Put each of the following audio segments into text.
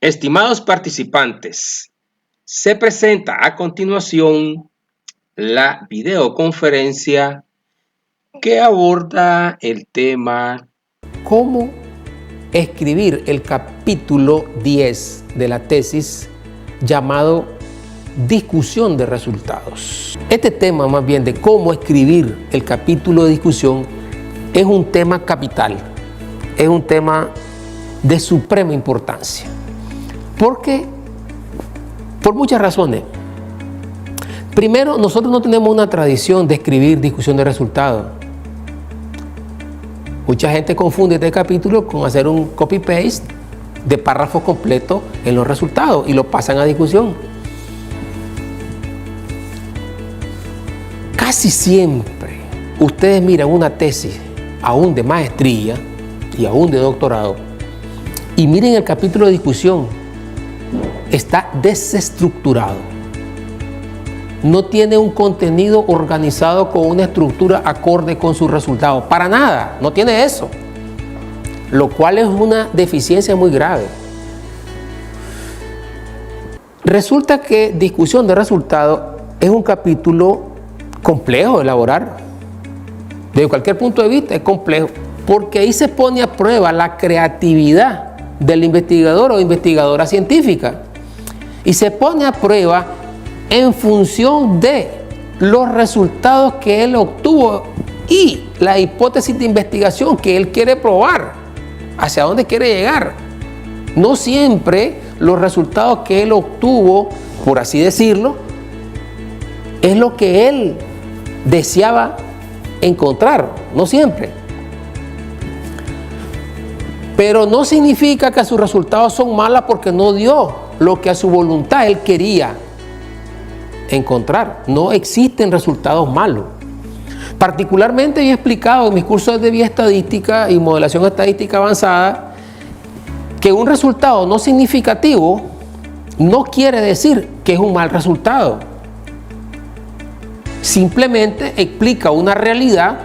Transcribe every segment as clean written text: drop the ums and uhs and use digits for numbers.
Estimados participantes, se presenta a continuación la videoconferencia que aborda el tema ¿Cómo escribir el capítulo 10 de la tesis llamado discusión de resultados? Este tema, más bien, de cómo escribir el capítulo de discusión, es un tema capital, es un tema de suprema importancia. Porque, por muchas razones. Primero, nosotros no tenemos una tradición de escribir discusión de resultados. Mucha gente confunde este capítulo con hacer un copy-paste de párrafos completos en los resultados y lo pasan a discusión. Casi siempre ustedes miran una tesis, aún de maestría y aún de doctorado, y miren el capítulo de discusión. Está desestructurado. No tiene un contenido organizado con una estructura acorde con sus resultados. Para nada, no tiene eso. Lo cual es una deficiencia muy grave. Resulta que discusión de resultados es un capítulo complejo de elaborar. Desde cualquier punto de vista es complejo, porque ahí se pone a prueba la creatividad del investigador o investigadora científica. Y se pone a prueba en función de los resultados que él obtuvo y la hipótesis de investigación que él quiere probar, hacia dónde quiere llegar. No siempre los resultados que él obtuvo, por así decirlo, es lo que él deseaba encontrar, no siempre. Pero no significa que sus resultados son malos porque no dio lo que a su voluntad él quería encontrar. No existen resultados malos. Particularmente he explicado en mis cursos de bioestadística y modelación estadística avanzada que un resultado no significativo no quiere decir que es un mal resultado. Simplemente explica una realidad,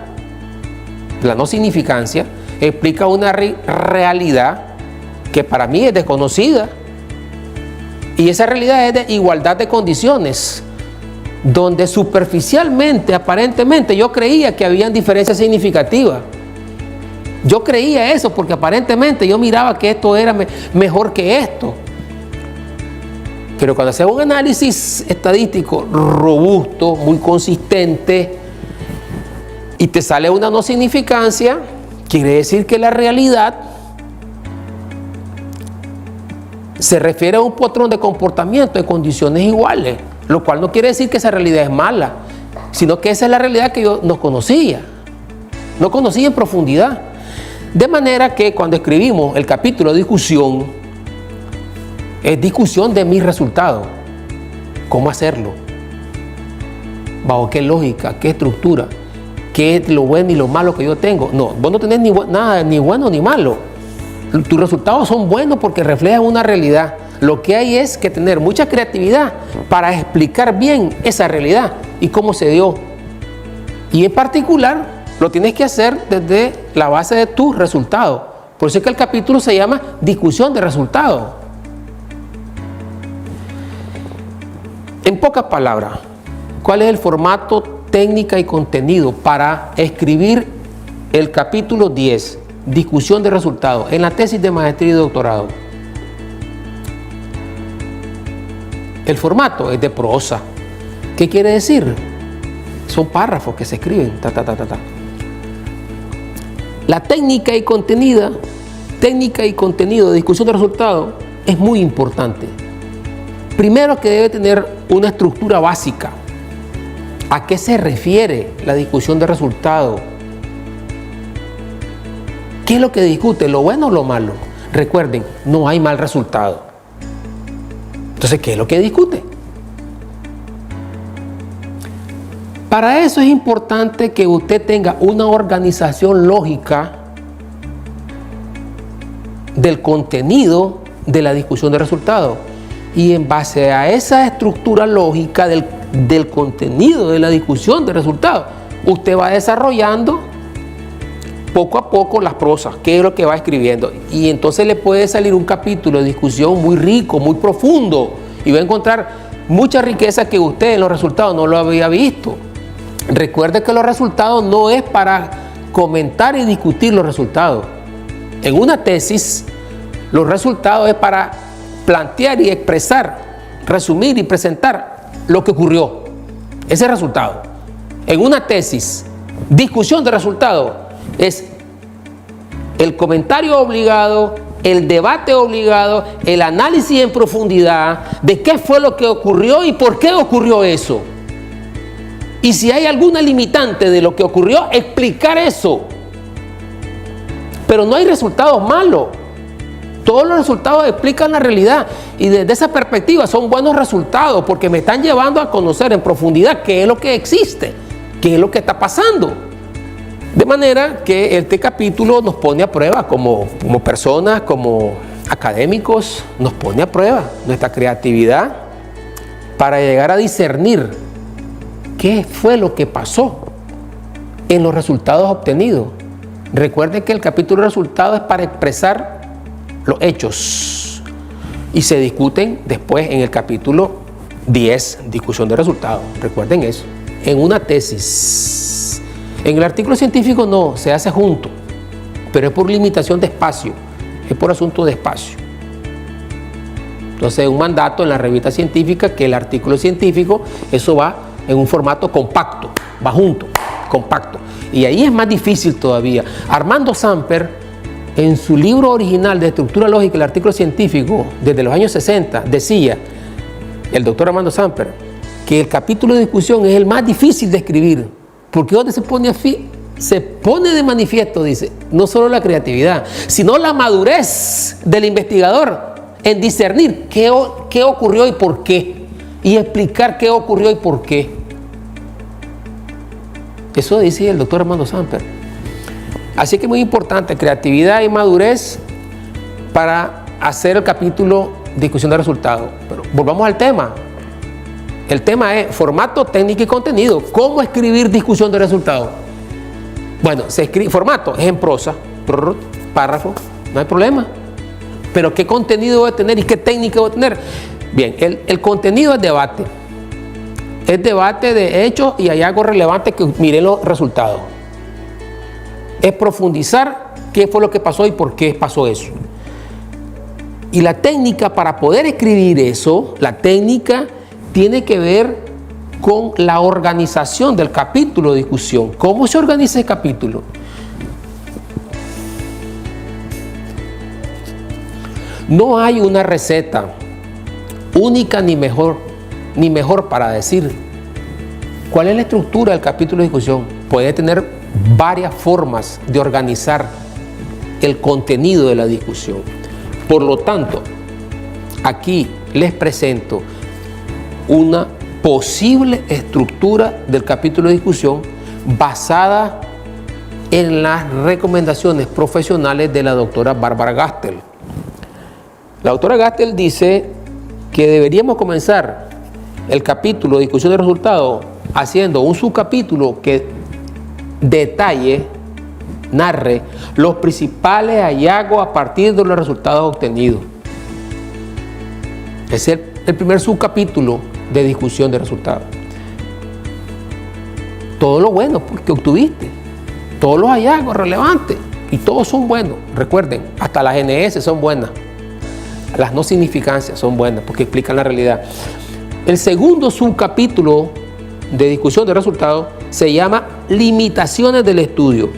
la no significancia, explica una realidad que para mí es desconocida. Y esa realidad es de igualdad de condiciones, donde superficialmente, aparentemente, yo creía que habían diferencias significativas. Yo creía eso porque aparentemente yo miraba que esto era mejor que esto. Pero cuando haces un análisis estadístico robusto, muy consistente, y te sale una no significancia, quiere decir que la realidad se refiere a un patrón de comportamiento de condiciones iguales, lo cual no quiere decir que esa realidad es mala, sino que esa es la realidad que yo no conocía en profundidad. De manera que cuando escribimos el capítulo de discusión, es discusión de mis resultados. ¿Cómo hacerlo? ¿Bajo qué lógica? ¿Qué estructura? ¿Qué es lo bueno y lo malo que yo tengo? No, vos no tenés nada ni bueno ni malo. Tus resultados son buenos porque reflejan una realidad. Lo que hay es que tener mucha creatividad para explicar bien esa realidad y cómo se dio. Y en particular, lo tienes que hacer desde la base de tus resultados. Por eso es que el capítulo se llama discusión de resultados. En pocas palabras, ¿cuál es el formato, técnica y contenido para escribir el capítulo 10? Discusión de resultados en la tesis de maestría y doctorado. El formato es de prosa. ¿Qué quiere decir? Son párrafos que se escriben. La técnica y contenido de discusión de resultados es muy importante. Primero que debe tener una estructura básica. ¿A qué se refiere la discusión de resultados? ¿Qué es lo que discute? ¿Lo bueno o lo malo? Recuerden, no hay mal resultado. Entonces, ¿qué es lo que discute? Para eso es importante que usted tenga una organización lógica del contenido de la discusión de resultados. Y en base a esa estructura lógica del contenido de la discusión de resultados, usted va desarrollando poco a poco las prosas, qué es lo que va escribiendo. Y entonces le puede salir un capítulo de discusión muy rico, muy profundo, y va a encontrar mucha riqueza que usted en los resultados no lo había visto. Recuerde que los resultados no es para comentar y discutir los resultados. En una tesis, los resultados es para plantear y expresar, resumir y presentar lo que ocurrió. Ese resultado. En una tesis, discusión de resultados es el comentario obligado, el debate obligado, el análisis en profundidad de qué fue lo que ocurrió y por qué ocurrió eso. Y si hay alguna limitante de lo que ocurrió, explicar eso. Pero no hay resultados malos. Todos los resultados explican la realidad. Y desde esa perspectiva son buenos resultados porque me están llevando a conocer en profundidad qué es lo que existe, qué es lo que está pasando. De manera que este capítulo nos pone a prueba como personas, como académicos, nos pone a prueba nuestra creatividad para llegar a discernir qué fue lo que pasó en los resultados obtenidos. Recuerden que el capítulo de resultados es para expresar los hechos y se discuten después en el capítulo 10, discusión de resultados. Recuerden eso. En una tesis, en el artículo científico no, se hace junto, pero es por limitación de espacio, es por asunto de espacio. Entonces, un mandato en la revista científica que el artículo científico, eso va en un formato compacto, va junto, compacto. Y ahí es más difícil todavía. Armando Samper, en su libro original de estructura lógica, el artículo científico, desde los años 60, decía, el doctor Armando Samper, que el capítulo de discusión es el más difícil de escribir, porque donde se pone de manifiesto, dice, no solo la creatividad, sino la madurez del investigador en discernir qué ocurrió y por qué, y explicar qué ocurrió y por qué. Eso dice el doctor Armando Samper. Así que es muy importante, creatividad y madurez para hacer el capítulo discusión de resultados. Pero volvamos al tema. El tema es formato, técnica y contenido. ¿Cómo escribir discusión de resultados? Bueno, se escribe, formato es en prosa, párrafo, no hay problema. Pero ¿qué contenido debe tener y qué técnica debe tener? Bien, el contenido es debate. Es debate de hechos y hallazgos relevantes que miren los resultados. Es profundizar qué fue lo que pasó y por qué pasó eso. Y la técnica para poder escribir eso, la técnica tiene que ver con la organización del capítulo de discusión. ¿Cómo se organiza el capítulo? No hay una receta única ni mejor para decir cuál es la estructura del capítulo de discusión. Puede tener varias formas de organizar el contenido de la discusión. Por lo tanto, aquí les presento una posible estructura del capítulo de discusión basada en las recomendaciones profesionales de la doctora Bárbara Gastel. La doctora Gastel dice que deberíamos comenzar el capítulo de discusión de resultados haciendo un subcapítulo que detalle, narre los principales hallazgos a partir de los resultados obtenidos. Es el primer subcapítulo de discusión de resultados. Todo lo bueno que obtuviste, todos los hallazgos relevantes, y todos son buenos. Recuerden, hasta las NS son buenas. Las no significancias son buenas porque explican la realidad. El segundo subcapítulo de discusión de resultados se llama limitaciones del estudio.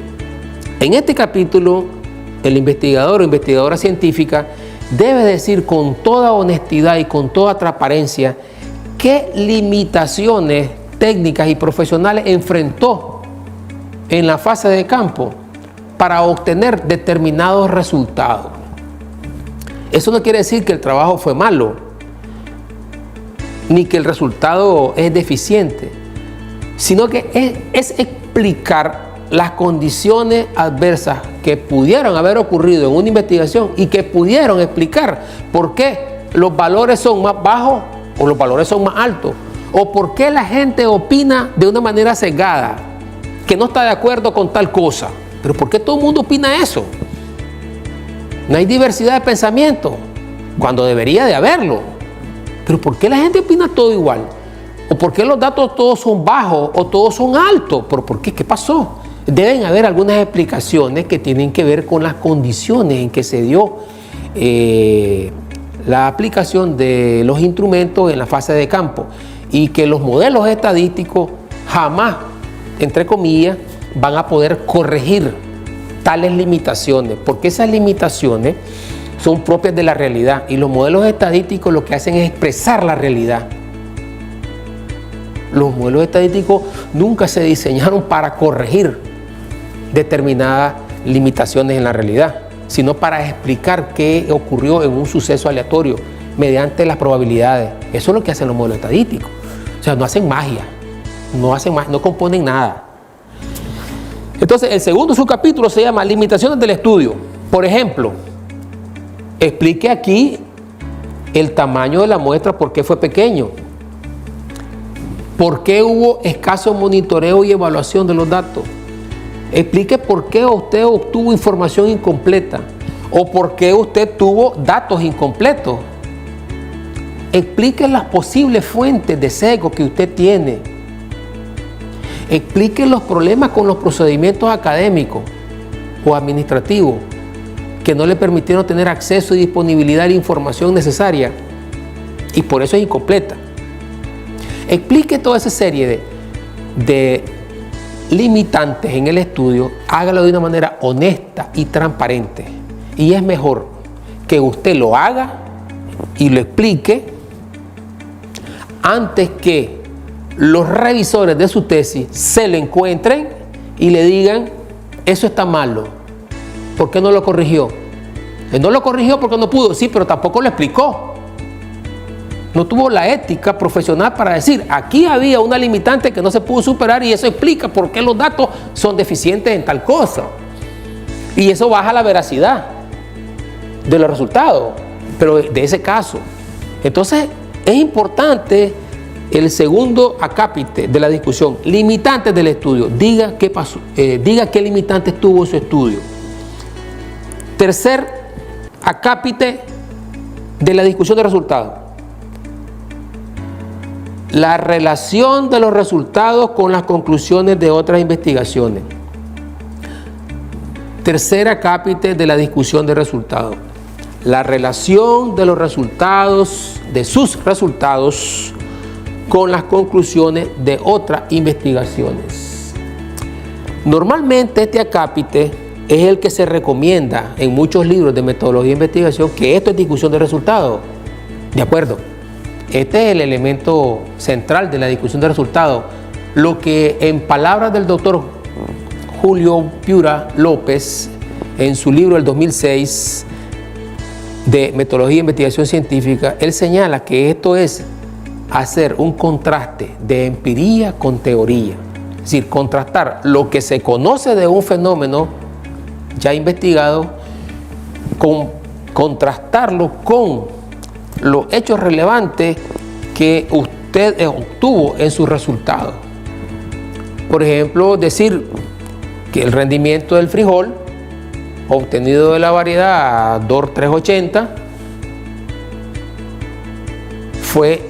En este capítulo, el investigador o investigadora científica debe decir con toda honestidad y con toda transparencia qué limitaciones técnicas y profesionales enfrentó en la fase de campo para obtener determinados resultados. Eso no quiere decir que el trabajo fue malo, ni que el resultado es deficiente, sino que es explicar las condiciones adversas que pudieron haber ocurrido en una investigación y que pudieron explicar por qué los valores son más bajos o los valores son más altos, o por qué la gente opina de una manera sesgada, que no está de acuerdo con tal cosa. ¿Pero por qué todo el mundo opina eso? No hay diversidad de pensamiento, cuando debería de haberlo. ¿Pero por qué la gente opina todo igual? ¿O por qué los datos todos son bajos o todos son altos? ¿Pero por qué? ¿Qué pasó? Deben haber algunas explicaciones que tienen que ver con las condiciones en que se dio la aplicación de los instrumentos en la fase de campo, y que los modelos estadísticos jamás, entre comillas, van a poder corregir tales limitaciones, porque esas limitaciones son propias de la realidad, y los modelos estadísticos lo que hacen es expresar la realidad. Los modelos estadísticos nunca se diseñaron para corregir determinadas limitaciones en la realidad, sino para explicar qué ocurrió en un suceso aleatorio mediante las probabilidades. Eso es lo que hacen los modelos estadísticos. O sea, no hacen magia, no componen nada. Entonces, el segundo subcapítulo se llama Limitaciones del estudio. Por ejemplo, explique aquí el tamaño de la muestra, por qué fue pequeño, por qué hubo escaso monitoreo y evaluación de los datos. Explique por qué usted obtuvo información incompleta o por qué usted tuvo datos incompletos. Explique las posibles fuentes de sesgo que usted tiene. Explique los problemas con los procedimientos académicos o administrativos que no le permitieron tener acceso y disponibilidad a la información necesaria y por eso es incompleta. Explique toda esa serie de limitantes en el estudio, hágalo de una manera honesta y transparente. Y es mejor que usted lo haga y lo explique antes que los revisores de su tesis se lo encuentren y le digan: eso está malo, ¿por qué no lo corrigió? No lo corrigió porque no pudo, sí, pero tampoco lo explicó. No tuvo la ética profesional para decir: aquí había una limitante que no se pudo superar y eso explica por qué los datos son deficientes en tal cosa. Y eso baja la veracidad de los resultados, pero de ese caso. Entonces, es importante el segundo acápite de la discusión, limitantes del estudio. Diga qué pasó, diga qué limitantes tuvo su estudio. Tercer acápite de la discusión de resultados, la relación de los resultados con las conclusiones de otras investigaciones. Tercer acápite de la discusión de resultados, la relación de los resultados, de sus resultados, con las conclusiones de otras investigaciones. Normalmente este acápite es el que se recomienda en muchos libros de metodología de investigación, que esto es discusión de resultados. ¿De acuerdo? Este es el elemento central de la discusión de resultados. Lo que, en palabras del doctor Julio Piura López, en su libro del 2006 de Metodología de Investigación Científica, él señala que esto es hacer un contraste de empiría con teoría. Es decir, contrastar lo que se conoce de un fenómeno ya investigado, contrastarlo con los hechos relevantes que usted obtuvo en sus resultados. Por ejemplo, decir que el rendimiento del frijol obtenido de la variedad DOR 380 fue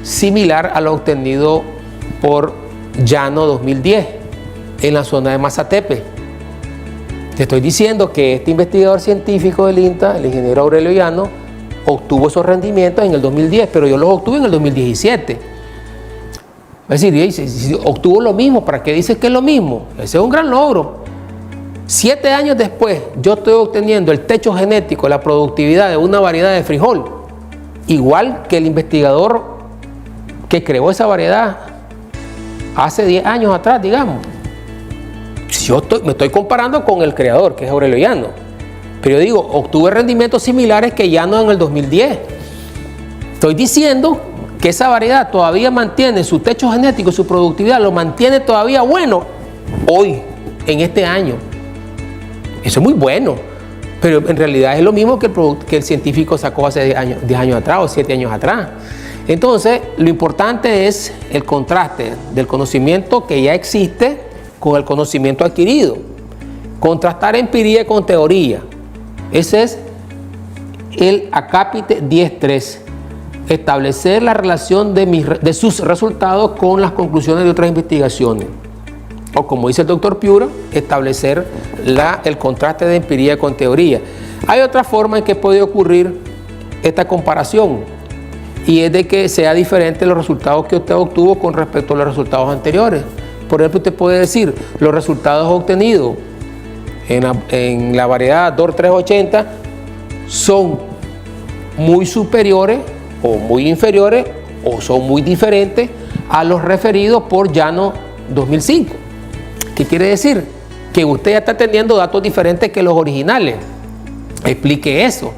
similar a lo obtenido por Llano 2010 en la zona de Mazatepe. Te estoy diciendo que este investigador científico del INTA, el ingeniero Aurelio Llano, obtuvo esos rendimientos en el 2010, pero yo los obtuve en el 2017. Es decir, si obtuvo lo mismo, ¿para qué dices que es lo mismo? Ese es un gran logro. 7 años después, yo estoy obteniendo el techo genético, la productividad de una variedad de frijol, igual que el investigador que creó esa variedad hace 10 años atrás, digamos. Me estoy comparando con el creador, que es Aurelio Llano. Pero yo digo, obtuve rendimientos similares que Llano en el 2010. Estoy diciendo que esa variedad todavía mantiene su techo genético, su productividad, lo mantiene todavía bueno hoy, en este año. Eso es muy bueno, pero en realidad es lo mismo que el científico sacó hace 10 años atrás o 7 años atrás. Entonces, lo importante es el contraste del conocimiento que ya existe con el conocimiento adquirido. Contrastar empiria con teoría. Ese es el acápite 10.3. Establecer la relación de sus resultados con las conclusiones de otras investigaciones. O como dice el doctor Piura, establecer el contraste de empiria con teoría. Hay otra forma en que puede ocurrir esta comparación, y es de que sea diferente los resultados que usted obtuvo con respecto a los resultados anteriores. Por ejemplo, usted puede decir, los resultados obtenidos en la variedad DOR 380 son muy superiores o muy inferiores o son muy diferentes a los referidos por Llano 2005. ¿Qué quiere decir? Que usted ya está teniendo datos diferentes que los originales. Explique eso.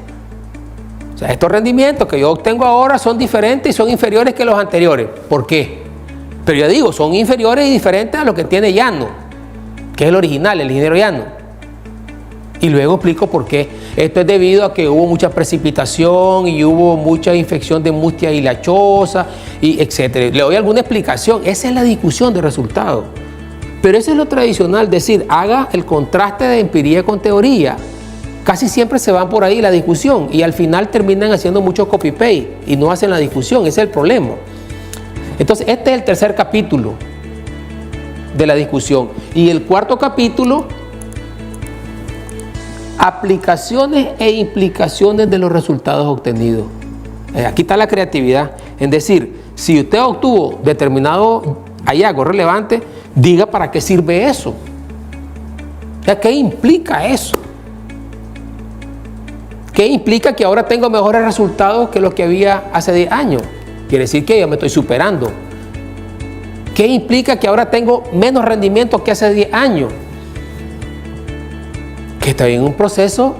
O sea, estos rendimientos que yo obtengo ahora son diferentes y son inferiores que los anteriores. ¿Por qué? Pero ya digo, son inferiores y diferentes a lo que tiene Llano, que es el original, el ingeniero Llano. Y luego explico por qué. Esto es debido a que hubo mucha precipitación y hubo mucha infección de mustia hilachosa, y etc. Le doy alguna explicación. Esa es la discusión de resultados. Pero eso es lo tradicional, decir, haga el contraste de empiria con teoría. Casi siempre se van por ahí la discusión y al final terminan haciendo mucho copy-paste y no hacen la discusión. Ese es el problema. Entonces, este es el tercer capítulo de la discusión. Y el cuarto capítulo, aplicaciones e implicaciones de los resultados obtenidos. Aquí está la creatividad. Es decir, si usted obtuvo determinado hallazgo relevante, diga para qué sirve eso. O sea, ¿qué implica eso? ¿Qué implica que ahora tengo mejores resultados que los que había hace 10 años? Quiere decir que yo me estoy superando. ¿Qué implica que ahora tengo menos rendimiento que hace 10 años? Que estoy en un proceso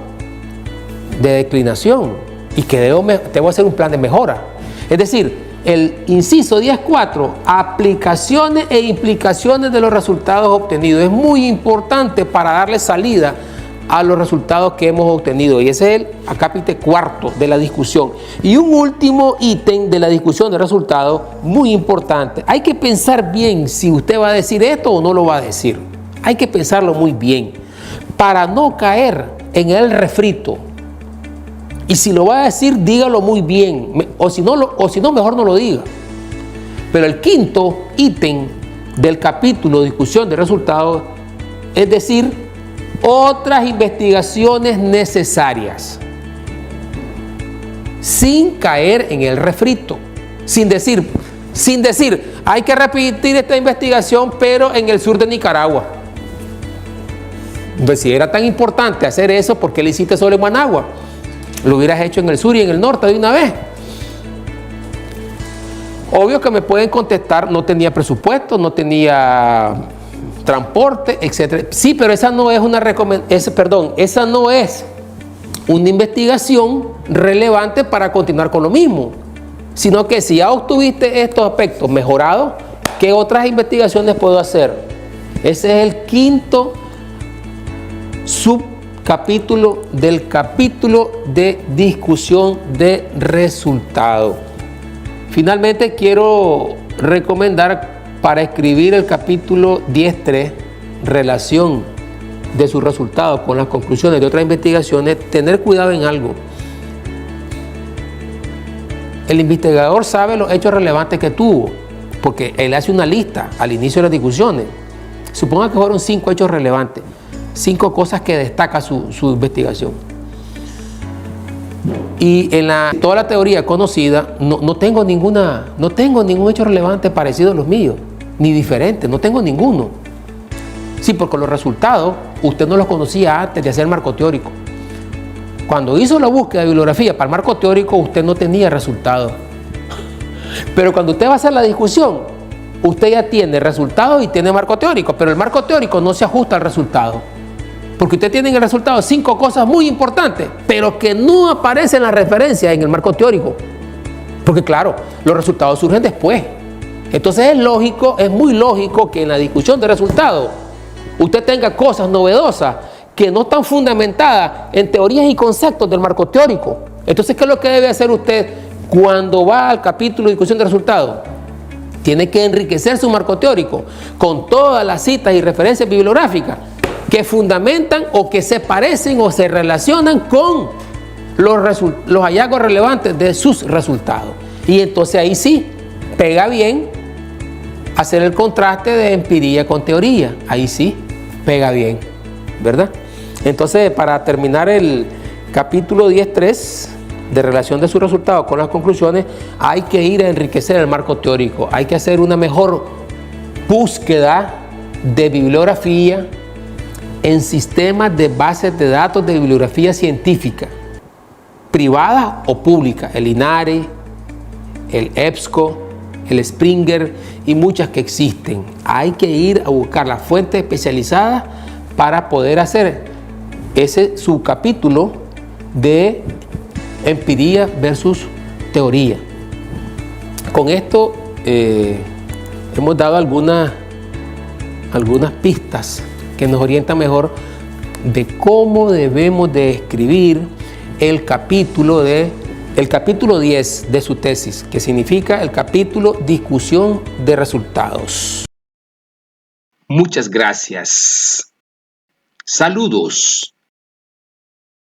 de declinación y que debo hacer un plan de mejora. Es decir, el inciso 10.4, aplicaciones e implicaciones de los resultados obtenidos. Es muy importante para darle salida a los resultados que hemos obtenido. Y ese es el acápite cuarto de la discusión. Y un último ítem de la discusión de resultados, muy importante. Hay que pensar bien si usted va a decir esto o no lo va a decir. Hay que pensarlo muy bien para no caer en el refrito. Y si lo va a decir, dígalo muy bien. O si no, mejor no lo diga. Pero el quinto ítem del capítulo de discusión de resultados es decir, otras investigaciones necesarias, sin caer en el refrito, sin decir, hay que repetir esta investigación, pero en el sur de Nicaragua. Entonces, si era tan importante hacer eso, ¿por qué lo hiciste solo en Managua? Lo hubieras hecho en el sur y en el norte de una vez. Obvio que me pueden contestar, no tenía presupuesto, no tenía transporte, etcétera. Sí, pero esa no es esa no es una investigación relevante para continuar con lo mismo, sino que si ya obtuviste estos aspectos mejorados, ¿qué otras investigaciones puedo hacer? Ese es el quinto subcapítulo del capítulo de discusión de resultados. Finalmente quiero recomendar para escribir el capítulo 10.3, relación de sus resultados con las conclusiones de otras investigaciones, tener cuidado en algo. El investigador sabe los hechos relevantes que tuvo, porque él hace una lista al inicio de las discusiones. Suponga que fueron 5 hechos relevantes, 5 cosas que destaca su investigación. Y en toda la teoría conocida no tengo ningún hecho relevante parecido a los míos, ni diferente, no tengo ninguno. Sí, porque los resultados usted no los conocía antes de hacer el marco teórico. Cuando hizo la búsqueda de bibliografía para el marco teórico, usted no tenía resultados. Pero cuando usted va a hacer la discusión, usted ya tiene resultados y tiene marco teórico, pero el marco teórico no se ajusta al resultado. Porque usted tiene en el resultado 5 cosas muy importantes, pero que no aparecen en la referencia en el marco teórico. Porque claro, los resultados surgen después. Entonces es muy lógico que en la discusión de resultados usted tenga cosas novedosas que no están fundamentadas en teorías y conceptos del marco teórico. Entonces, ¿qué es lo que debe hacer usted cuando va al capítulo de discusión de resultados? Tiene que enriquecer su marco teórico con todas las citas y referencias bibliográficas que fundamentan o que se parecen o se relacionan con los hallazgos relevantes de sus resultados. Y entonces ahí sí, pega bien hacer el contraste de empiría con teoría. Ahí sí, pega bien, ¿verdad? Entonces, para terminar el capítulo 10.3 de relación de sus resultados con las conclusiones, hay que ir a enriquecer el marco teórico. Hay que hacer una mejor búsqueda de bibliografía en sistemas de bases de datos de bibliografía científica, privada o pública, el INARE, el EBSCO, el Springer y muchas que existen. Hay que ir a buscar las fuentes especializadas para poder hacer ese subcapítulo de empiría versus teoría. Con esto hemos dado algunas pistas que nos orientan mejor de cómo debemos de escribir el capítulo 10 de su tesis, que significa el capítulo discusión de resultados. Muchas gracias. Saludos.